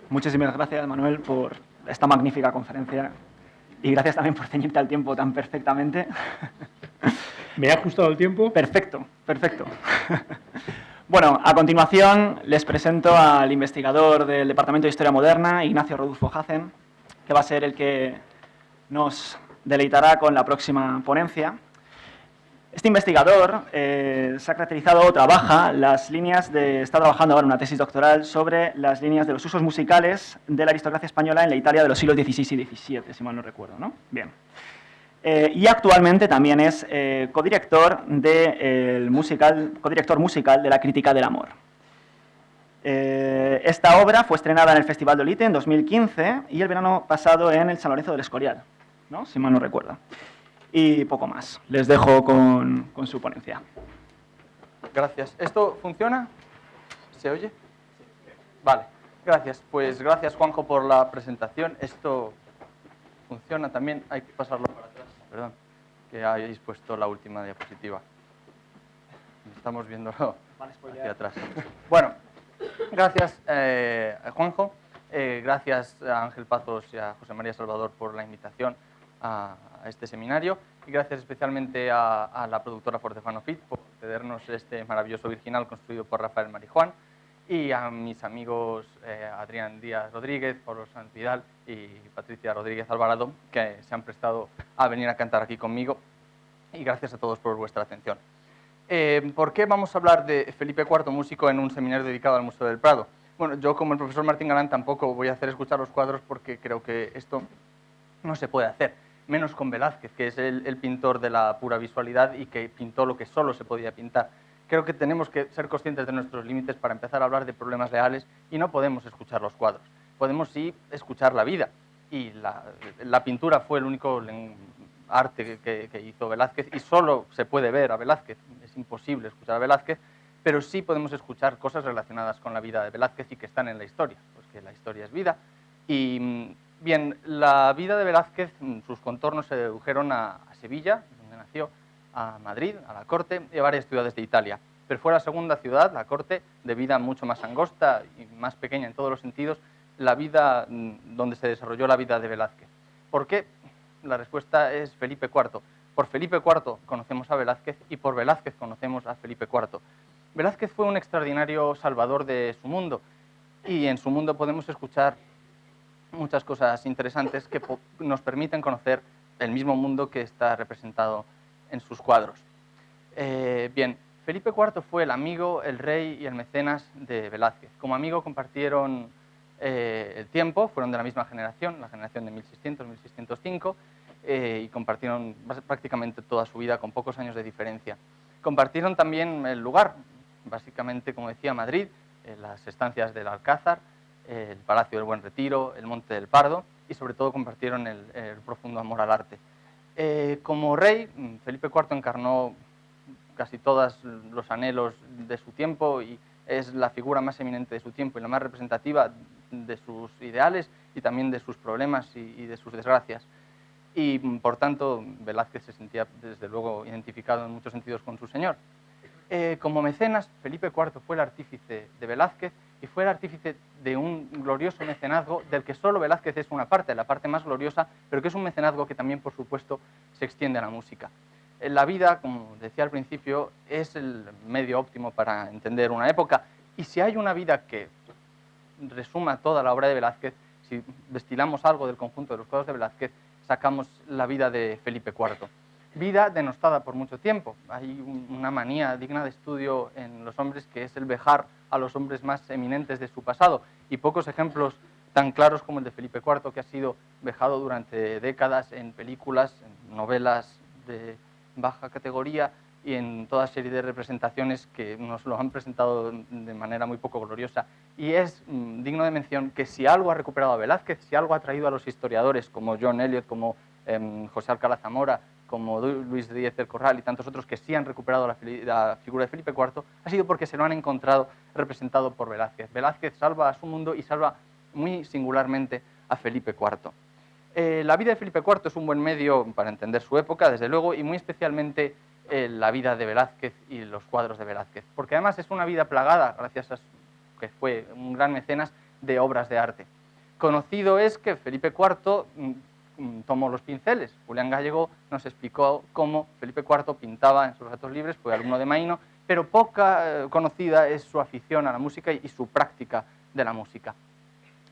Muchísimas gracias, Manuel, por esta magnífica conferencia y gracias también por ceñirte al tiempo tan perfectamente. ¿Me ha ajustado el tiempo? Perfecto, perfecto. Bueno, a continuación les presento al investigador del Departamento de Historia Moderna, Ignacio Rodulfo Hacen, que va a ser el que nos deleitará con la próxima ponencia. Este investigador se ha caracterizado o trabaja está trabajando ahora en una tesis doctoral sobre las líneas de los usos musicales de la aristocracia española en la Italia de los siglos XVI y XVII, si mal no recuerdo, ¿no? Bien. Y actualmente también es codirector musical de la Crítica del Amor. Esta obra fue estrenada en el Festival de Olite en 2015 y el verano pasado en el San Lorenzo del Escorial, ¿no? Si mal no recuerdo. Y poco más. Les dejo con su ponencia. Gracias. ¿Esto funciona? ¿Se oye? Vale. Gracias. Pues gracias, Juanjo, por la presentación. Esto funciona también. Hay que pasarlo para atrás. Perdón, que hayáis puesto la última diapositiva. Estamos viéndolo hacia atrás. Bueno, gracias, Juanjo. Gracias a Ángel Pazos y a José María Salvador por la invitación a este seminario. Y gracias especialmente a la productora Fortefano Fit por cedernos este maravilloso virginal construido por Rafael Marijuán. Y a mis amigos Adrián Díaz Rodríguez, Pablo Sanz Vidal y Patricia Rodríguez Alvarado, que se han prestado a venir a cantar aquí conmigo. Y gracias a todos por vuestra atención. ¿Por qué vamos a hablar de Felipe IV, músico, en un seminario dedicado al Museo del Prado? Bueno, yo como el profesor Martín Galán tampoco voy a hacer escuchar los cuadros porque creo que esto no se puede hacer, menos con Velázquez, que es el pintor de la pura visualidad y que pintó lo que solo se podía pintar. Creo que tenemos que ser conscientes de nuestros límites para empezar a hablar de problemas reales y no podemos escuchar los cuadros. Podemos sí escuchar la vida y la pintura fue el único arte que hizo Velázquez y solo se puede ver a Velázquez, es imposible escuchar a Velázquez, pero sí podemos escuchar cosas relacionadas con la vida de Velázquez y que están en la historia, pues que la historia es vida. Y bien, la vida de Velázquez, sus contornos se dedujeron a Sevilla, donde nació, a Madrid, a la corte y a varias ciudades de Italia. Pero fue la segunda ciudad, la corte, de vida mucho más angosta y más pequeña en todos los sentidos, la vida donde se desarrolló la vida de Velázquez. ¿Por qué? La respuesta es Felipe IV. Por Felipe IV conocemos a Velázquez y por Velázquez conocemos a Felipe IV. Velázquez fue un extraordinario salvador de su mundo y en su mundo podemos escuchar muchas cosas interesantes que nos permiten conocer el mismo mundo que está representado en sus cuadros. Bien, Felipe IV fue el amigo, el rey y el mecenas de Velázquez. Como amigo compartieron el tiempo, fueron de la misma generación, la generación de 1600-1605, y compartieron prácticamente toda su vida con pocos años de diferencia. Compartieron también el lugar, básicamente, como decía, Madrid, las estancias del Alcázar, el Palacio del Buen Retiro, el Monte del Pardo, y sobre todo compartieron el profundo amor al arte. Como rey, Felipe IV encarnó casi todos los anhelos de su tiempo y es la figura más eminente de su tiempo y la más representativa de sus ideales y también de sus problemas y de sus desgracias. Y, por tanto, Velázquez se sentía, desde luego, identificado en muchos sentidos con su señor. Como mecenas, Felipe IV fue el artífice de Velázquez y fue el artífice de un glorioso mecenazgo del que solo Velázquez es una parte, la parte más gloriosa, pero que es un mecenazgo que también, por supuesto, se extiende a la música. La vida, como decía al principio, es el medio óptimo para entender una época, y si hay una vida que resuma toda la obra de Velázquez, si destilamos algo del conjunto de los cuadros de Velázquez, sacamos la vida de Felipe IV. Vida denostada por mucho tiempo. Hay una manía digna de estudio en los hombres que es el vejar a los hombres más eminentes de su pasado, y pocos ejemplos tan claros como el de Felipe IV, que ha sido vejado durante décadas en películas, en novelas de baja categoría y en toda serie de representaciones que nos lo han presentado de manera muy poco gloriosa. Y es digno de mención que si algo ha recuperado a Velázquez, si algo ha traído a los historiadores como John Eliot, como José Alcalá Zamora, como Luis Díez del Corral y tantos otros que sí han recuperado la figura de Felipe IV, ha sido porque se lo han encontrado representado por Velázquez. Velázquez salva a su mundo y salva muy singularmente a Felipe IV. La vida de Felipe IV es un buen medio para entender su época, desde luego, y muy especialmente la vida de Velázquez y los cuadros de Velázquez, porque además es una vida plagada, gracias a que fue un gran mecenas, de obras de arte. Conocido es que Felipe IV tomó los pinceles. Julián Gallego nos explicó cómo Felipe IV pintaba en sus ratos libres, fue alumno de Maíno, pero poca conocida es su afición a la música y su práctica de la música.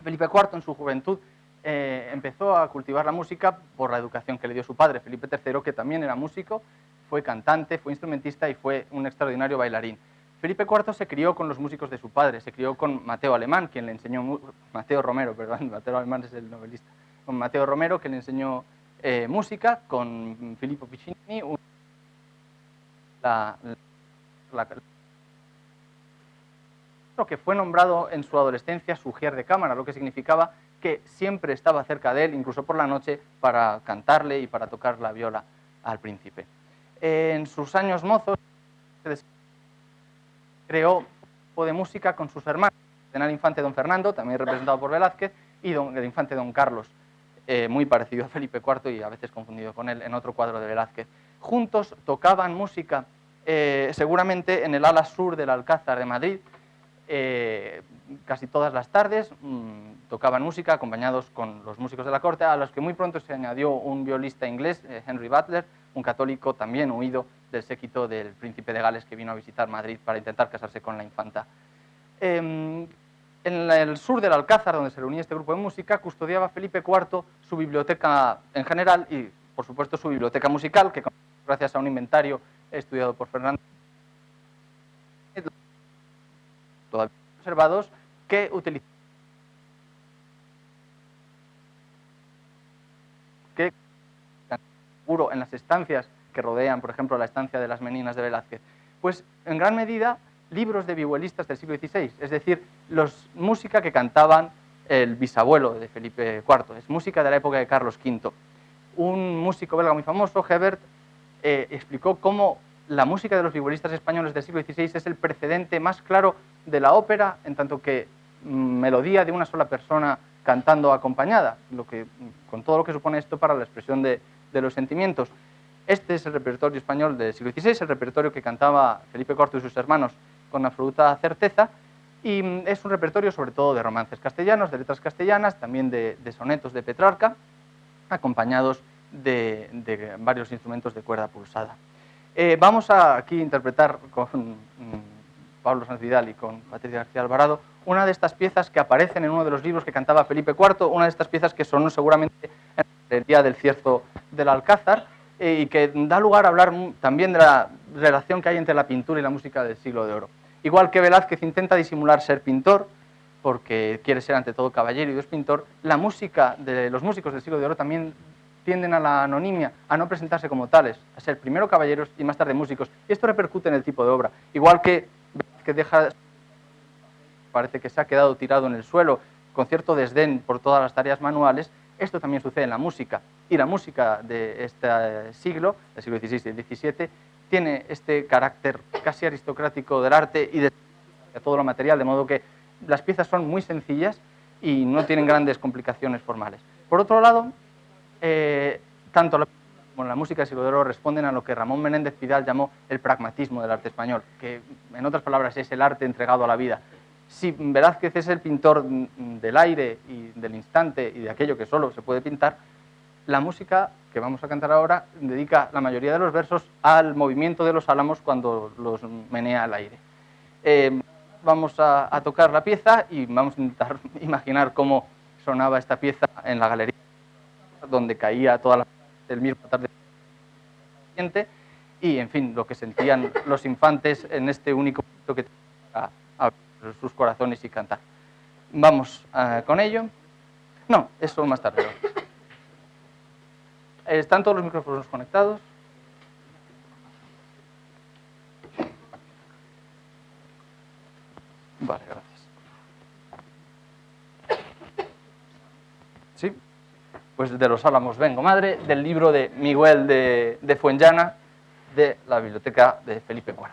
Felipe IV en su juventud empezó a cultivar la música por la educación que le dio su padre, Felipe III, que también era músico, fue cantante, fue instrumentista y fue un extraordinario bailarín. Felipe IV se crió con los músicos de su padre, se crió con Mateo Alemán, quien le enseñó, Mateo Romero, perdón, Mateo Alemán es el novelista, con Mateo Romero, que le enseñó música, con Filippo Piccinini, que fue nombrado en su adolescencia sugier de cámara, lo que significaba que siempre estaba cerca de él, incluso por la noche, para cantarle y para tocar la viola al príncipe. En sus años mozos creó un grupo de música con sus hermanos, el infante don Fernando, también representado por Velázquez, y el infante don Carlos, muy parecido a Felipe IV y a veces confundido con él en otro cuadro de Velázquez. Juntos tocaban música, seguramente en el ala sur del Alcázar de Madrid, casi todas las tardes tocaban música acompañados con los músicos de la corte, a los que muy pronto se añadió un violista inglés, Henry Butler, un católico también huido del séquito del príncipe de Gales que vino a visitar Madrid para intentar casarse con la infanta. En el sur del Alcázar, donde se reunía este grupo de música, custodiaba Felipe IV su biblioteca en general y, por supuesto, su biblioteca musical, que gracias a un inventario estudiado por Fernando, todavía observados, que utilizaban en las estancias que rodean, por ejemplo, la estancia de las Meninas de Velázquez. Pues, en gran medida, libros de vihuelistas del siglo XVI, es decir, música que cantaban el bisabuelo de Felipe IV, es música de la época de Carlos V. Un músico belga muy famoso, Hebert, explicó cómo la música de los vihuelistas españoles del siglo XVI es el precedente más claro de la ópera, en tanto que melodía de una sola persona cantando acompañada, con todo lo que supone esto para la expresión de los sentimientos. Este es el repertorio español del siglo XVI, el repertorio que cantaba Felipe IV y sus hermanos con absoluta certeza, y es un repertorio sobre todo de romances castellanos, de letras castellanas, también de sonetos de Petrarca, acompañados de varios instrumentos de cuerda pulsada. Vamos a aquí interpretar con Pablo Sanz Vidal y con Patricia García Alvarado una de estas piezas que aparecen en uno de los libros que cantaba Felipe IV, una de estas piezas que sonó seguramente en el día del cierzo del Alcázar, y que da lugar a hablar también de la relación que hay entre la pintura y la música del Siglo de Oro. Igual que Velázquez intenta disimular ser pintor, porque quiere ser ante todo caballero y es pintor, la música de los músicos del Siglo de Oro también tienden a la anonimia, a no presentarse como tales, a ser primero caballeros y más tarde músicos. Y esto repercute en el tipo de obra. Igual que Velázquez parece que se ha quedado tirado en el suelo con cierto desdén por todas las tareas manuales, esto también sucede en la música. Y la música de este siglo, del siglo XVI y el XVII, tiene este carácter casi aristocrático del arte y de todo lo material, de modo que las piezas son muy sencillas y no tienen grandes complicaciones formales. Por otro lado, tanto la música del Siglo de Oro responden a lo que Ramón Menéndez Pidal llamó el pragmatismo del arte español, que en otras palabras es el arte entregado a la vida. Si Velázquez es el pintor del aire y del instante y de aquello que solo se puede pintar, la música que vamos a cantar ahora dedica la mayoría de los versos al movimiento de los álamos cuando los menea al aire. Vamos a tocar la pieza y vamos a intentar imaginar cómo sonaba esta pieza en la galería, donde caía toda el mismo tarde y, en fin, lo que sentían los infantes en este único momento que tenían a abrir sus corazones y cantar. Vamos con ello. No, eso más tarde. ¿Están todos los micrófonos conectados? Vale, gracias. ¿Sí? Pues de los álamos vengo, madre, del libro de Miguel de Fuenllana, de la biblioteca de Felipe IV.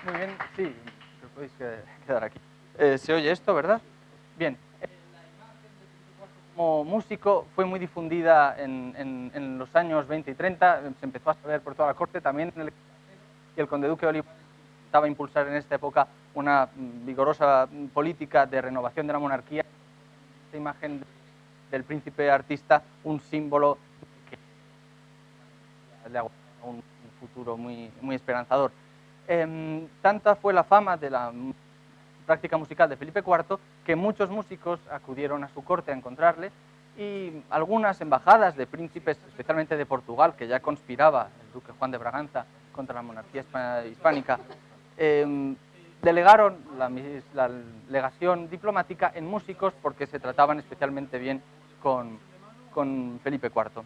Muy bien, sí, os podéis quedar aquí. ¿Se oye esto, verdad? Bien. La imagen de Felipe IV como músico fue muy difundida en los años 20 y 30, se empezó a saber por toda la corte, también en el y el conde duque de Olivares intentaba impulsar en esta época una vigorosa política de renovación de la monarquía. Esta imagen del príncipe artista, un símbolo que le aguarda un futuro muy esperanzador. Tanta fue la fama de la práctica musical de Felipe IV que muchos músicos acudieron a su corte a encontrarle y algunas embajadas de príncipes, especialmente de Portugal, que ya conspiraba el duque Juan de Braganza contra la monarquía hispánica, delegaron la legación diplomática en músicos porque se trataban especialmente bien con Felipe IV.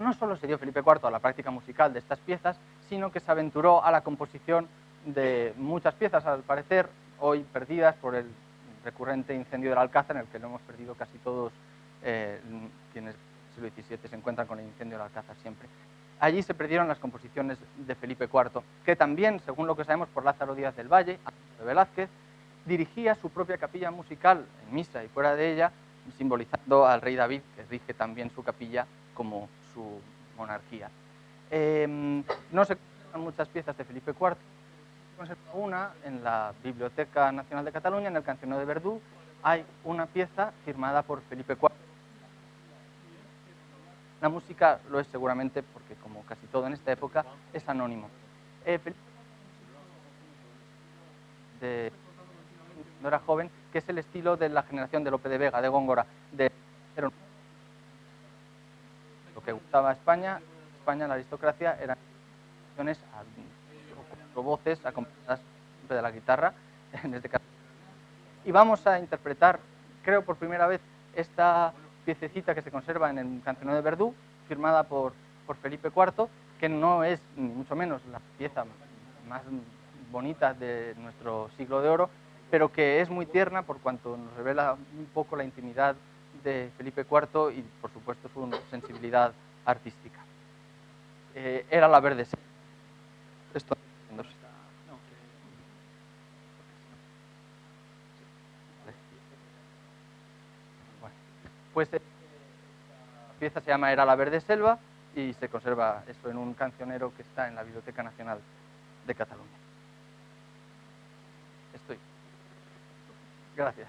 No solo se dio Felipe IV a la práctica musical de estas piezas, sino que se aventuró a la composición de muchas piezas, al parecer, hoy perdidas por el recurrente incendio del Alcázar, en el que lo hemos perdido casi todos quienes en el siglo XVII se encuentran con el incendio del Alcázar siempre. Allí se perdieron las composiciones de Felipe IV, que también, según lo que sabemos por Lázaro Díaz del Valle, de Velázquez, dirigía su propia capilla musical en misa y fuera de ella, simbolizando al rey David, que rige también su capilla como su monarquía. No se conservan muchas piezas de Felipe IV, se conserva una en la Biblioteca Nacional de Cataluña, en el Cancionero de Verdú, hay una pieza firmada por Felipe IV. La música lo es seguramente porque, como casi todo en esta época, es anónimo. Cuando era joven, que es el estilo de la generación de Lope de Vega, de Góngora, lo que gustaba a España, la aristocracia, eran canciones a voces acompañadas siempre de la guitarra, en este caso. Y vamos a interpretar, creo por primera vez, esta piececita que se conserva en el Cancionero de Verdú, firmada por Felipe IV, que no es ni mucho menos la pieza más bonita de nuestro siglo de oro, pero que es muy tierna por cuanto nos revela un poco la intimidad de Felipe IV y, por supuesto, su sensibilidad artística. Era la verde selva. Esto pues la pieza se llama Era la verde selva y se conserva esto en un cancionero que está en la Biblioteca Nacional de Cataluña. Gracias.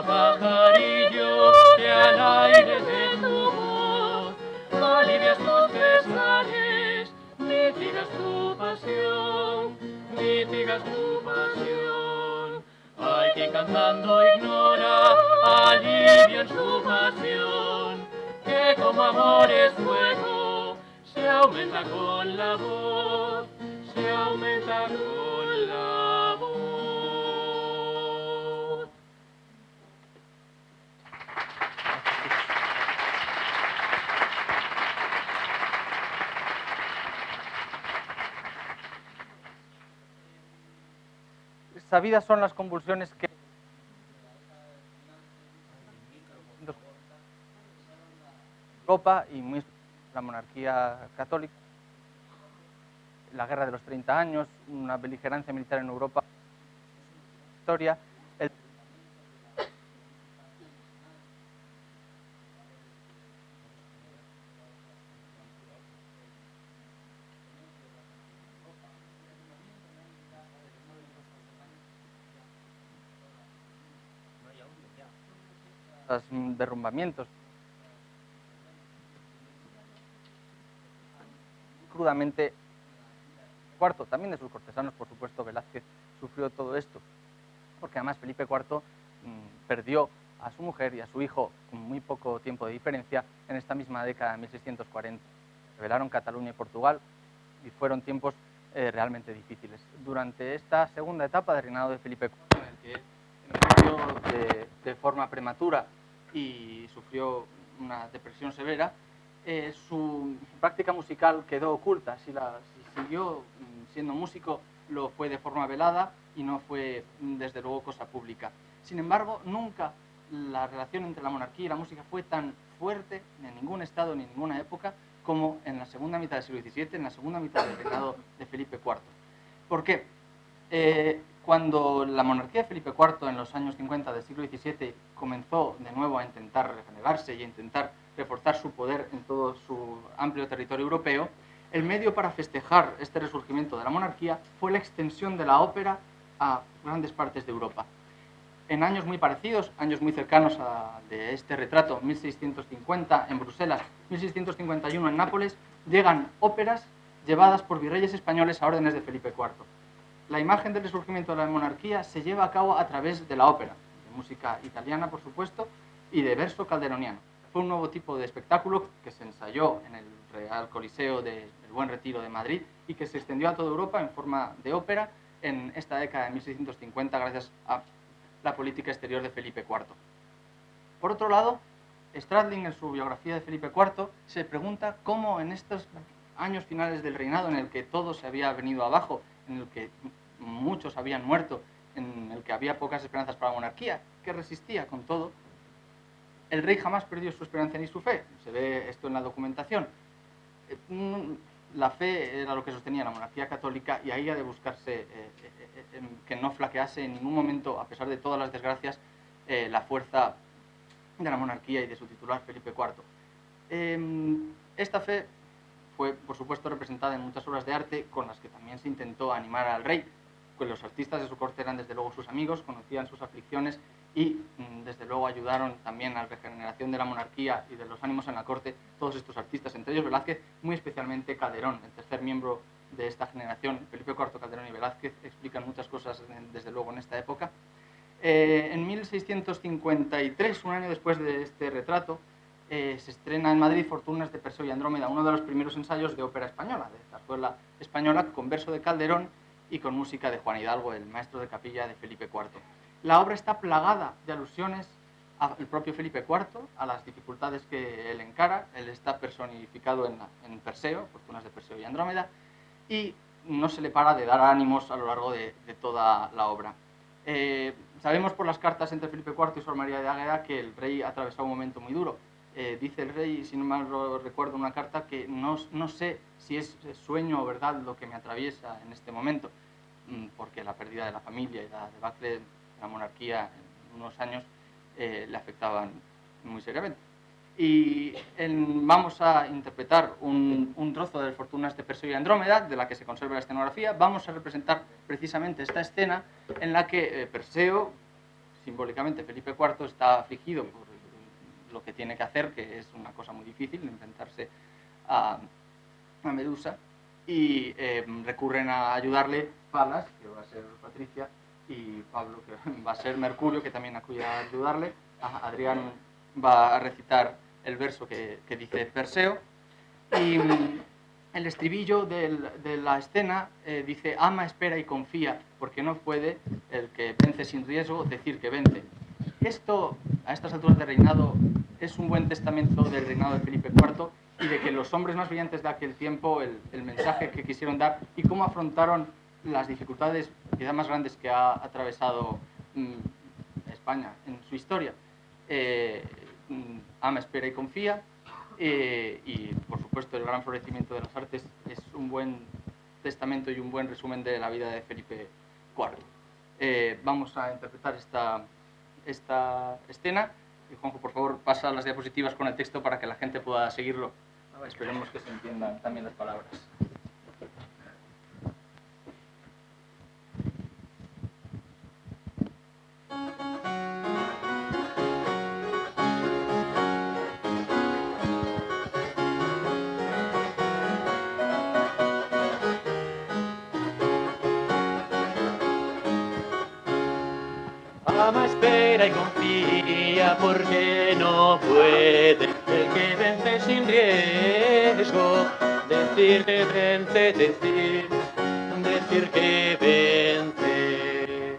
Pajarillo que al aire de tu voz alivias tus pesares, mitigas tu pasión, mitigas tu pasión. Hay quien cantando ignora, alivia en su pasión, que como amor es fuego, se aumenta con la voz, se aumenta con la voz. Sabidas son las convulsiones que Europa y muy la monarquía católica, la guerra de los 30 años, una beligerancia militar en Europa, historia, los derrumbamientos. Crudamente, IV, también de sus cortesanos, por supuesto, Velázquez sufrió todo esto, porque además Felipe IV perdió a su mujer y a su hijo con muy poco tiempo de diferencia en esta misma década de 1640. Rebelaron Cataluña y Portugal y fueron tiempos realmente difíciles. Durante esta segunda etapa del reinado de Felipe IV, en el que envejeció de forma prematura y sufrió una depresión severa, su práctica musical quedó oculta. Si siguió siendo músico, lo fue de forma velada y no fue, desde luego, cosa pública. Sin embargo, nunca la relación entre la monarquía y la música fue tan fuerte en ningún estado ni en ninguna época como en la segunda mitad del siglo XVII, en la segunda mitad del reinado de Felipe IV. ¿Por qué? Cuando la monarquía de Felipe IV en los años 50 del siglo XVII comenzó de nuevo a intentar regenerarse y a intentar reforzar su poder en todo su amplio territorio europeo, el medio para festejar este resurgimiento de la monarquía fue la extensión de la ópera a grandes partes de Europa. En años muy parecidos, años muy cercanos a de este retrato, 1650 en Bruselas, 1651 en Nápoles, llegan óperas llevadas por virreyes españoles a órdenes de Felipe IV. La imagen del resurgimiento de la monarquía se lleva a cabo a través de la ópera, de música italiana, por supuesto, y de verso calderoniano. Fue un nuevo tipo de espectáculo que se ensayó en el Real Coliseo del Buen Retiro de Madrid y que se extendió a toda Europa en forma de ópera en esta década de 1650 gracias a la política exterior de Felipe IV. Por otro lado, Stradling en su biografía de Felipe IV se pregunta cómo en estos años finales del reinado en el que todo se había venido abajo, en el que muchos habían muerto, en el que había pocas esperanzas para la monarquía, que resistía con todo, el rey jamás perdió su esperanza ni su fe. Se ve esto en la documentación. La fe era lo que sostenía la monarquía católica y ahí ha de buscarse que no flaquease en ningún momento, a pesar de todas las desgracias, la fuerza de la monarquía y de su titular Felipe IV. Esta fe fue, por supuesto, representada en muchas obras de arte con las que también se intentó animar al rey, pues los artistas de su corte eran desde luego sus amigos, conocían sus aflicciones y desde luego ayudaron también a la regeneración de la monarquía y de los ánimos en la corte todos estos artistas, entre ellos Velázquez, muy especialmente Calderón, el tercer miembro de esta generación. Felipe IV, Calderón y Velázquez explican muchas cosas desde luego en esta época. En 1653, un año después de este retrato, se estrena en Madrid Fortunas de Perseo y Andrómeda, uno de los primeros ensayos de ópera española, de la escuela española, con verso de Calderón y con música de Juan Hidalgo, el maestro de capilla de Felipe IV. La obra está plagada de alusiones al propio Felipe IV, a las dificultades que él encara. Él está personificado en Perseo, Fortunas de Perseo y Andrómeda, y no se le para de dar ánimos a lo largo de toda la obra. Sabemos por las cartas entre Felipe IV y Sor María de Águeda que el rey atravesó un momento muy duro. Dice el rey, si no mal recuerdo, una carta que no sé si es sueño o verdad lo que me atraviesa en este momento, porque la pérdida de la familia y la debacle de la monarquía en unos años le afectaban muy seriamente. Y vamos a interpretar un trozo de Fortunas de Perseo y Andrómeda, de la que se conserva la escenografía. Vamos a representar precisamente esta escena en la que Perseo, simbólicamente Felipe IV, está afligido por lo que tiene que hacer, que es una cosa muy difícil, enfrentarse a Medusa, y recurren a ayudarle Palas, que va a ser Patricia, y Pablo, que va a ser Mercurio, que también acude a ayudarle. Adrián va a recitar el verso que dice Perseo, y el estribillo de la escena dice: ama, espera y confía, porque no puede el que vence sin riesgo decir que vence. Esto, a estas alturas de reinado, es un buen testamento del reinado de Felipe IV y de que los hombres más brillantes de aquel tiempo, el mensaje que quisieron dar y cómo afrontaron las dificultades quizá más grandes que ha atravesado España en su historia. Ama, espera y confía, y por supuesto el gran florecimiento de las artes es un buen testamento y un buen resumen de la vida de Felipe IV. Vamos a interpretar esta escena. Y Juanjo, por favor, pasa las diapositivas con el texto para que la gente pueda seguirlo. Esperemos que se entiendan también las palabras. Ama, espera y confía, porque no puede el que vence sin riesgo decir que vence, decir que vence.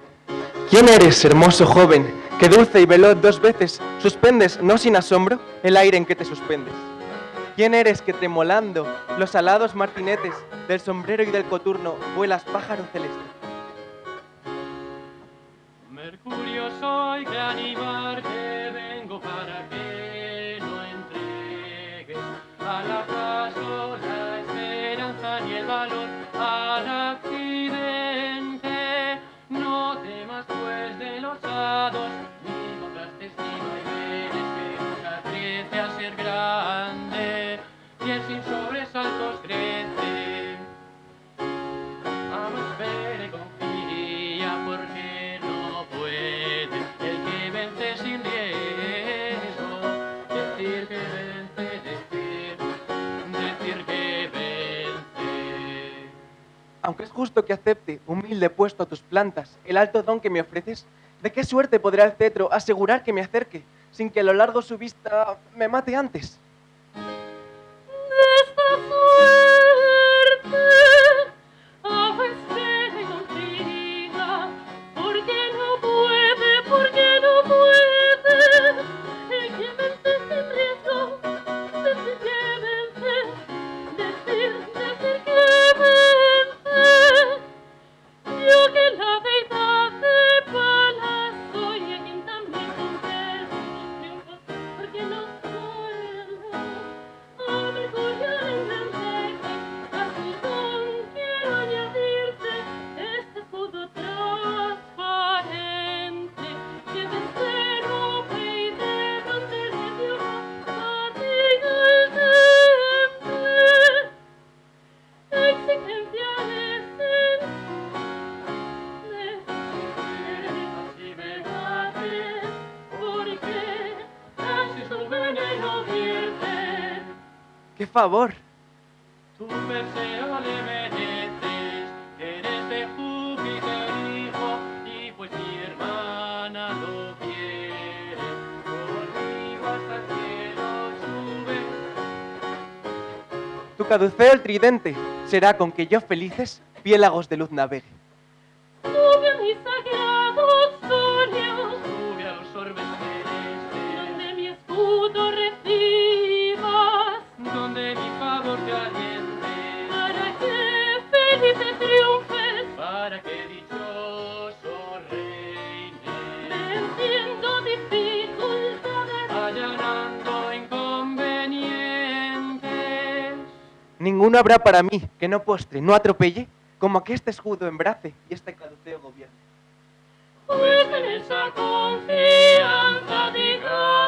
¿Quién eres, hermoso joven, que dulce y veloz 2 veces suspendes, no sin asombro, el aire en que te suspendes? ¿Quién eres que tremolando los alados martinetes del sombrero y del coturno vuelas, pájaro celeste? Mercurio soy, que animarte vengo para que no entregues a la paz al accidente. No temas pues de los hados, ni contrastes ni vaivenes, que nunca crece a ser grande, y el sin sobresaltos crece. Ama, espera y confía, porque no puede el que vence sin riesgo decir que vence, decir que vence. Aunque es justo que acepte, humilde puesto a tus plantas, el alto don que me ofreces, ¿de qué suerte podrá el cetro asegurar que me acerque, sin que a lo largo su vista me mate antes? Esta suerte, espera y confía, porque no puede, el que vence sin riesgo, decir que vence, decir que vence. Yo que la deidad de Palas soy, a quien también concedo los triunfos, porque no suelo a Mercurio engrandece, a su don quiero añadirte este escudo transparente, que de cero y de bronce le dio fatiga el temple, exigencia así me mate, porque así su veneno vierte. ¡Qué favor! Tu Perseo le mereces, eres de Júpiter hijo, y pues mi hermana lo quiere, conmigo hasta el cielo sube. Tu caduceo el tridente será con que yo felices piélagos de luz navegue. Sube a mis sagrados sueños, sube a los orbes celestes, donde mi escudo recibas, donde mi favor te aliente, para que felices triunfes, para que dichoso reines, venciendo dificultades, allanando inconvenientes. Ninguno habrá para mí que no postre, no atropelle, como que este escudo embrace y este caduceo gobierne. Pues en esa confianza diga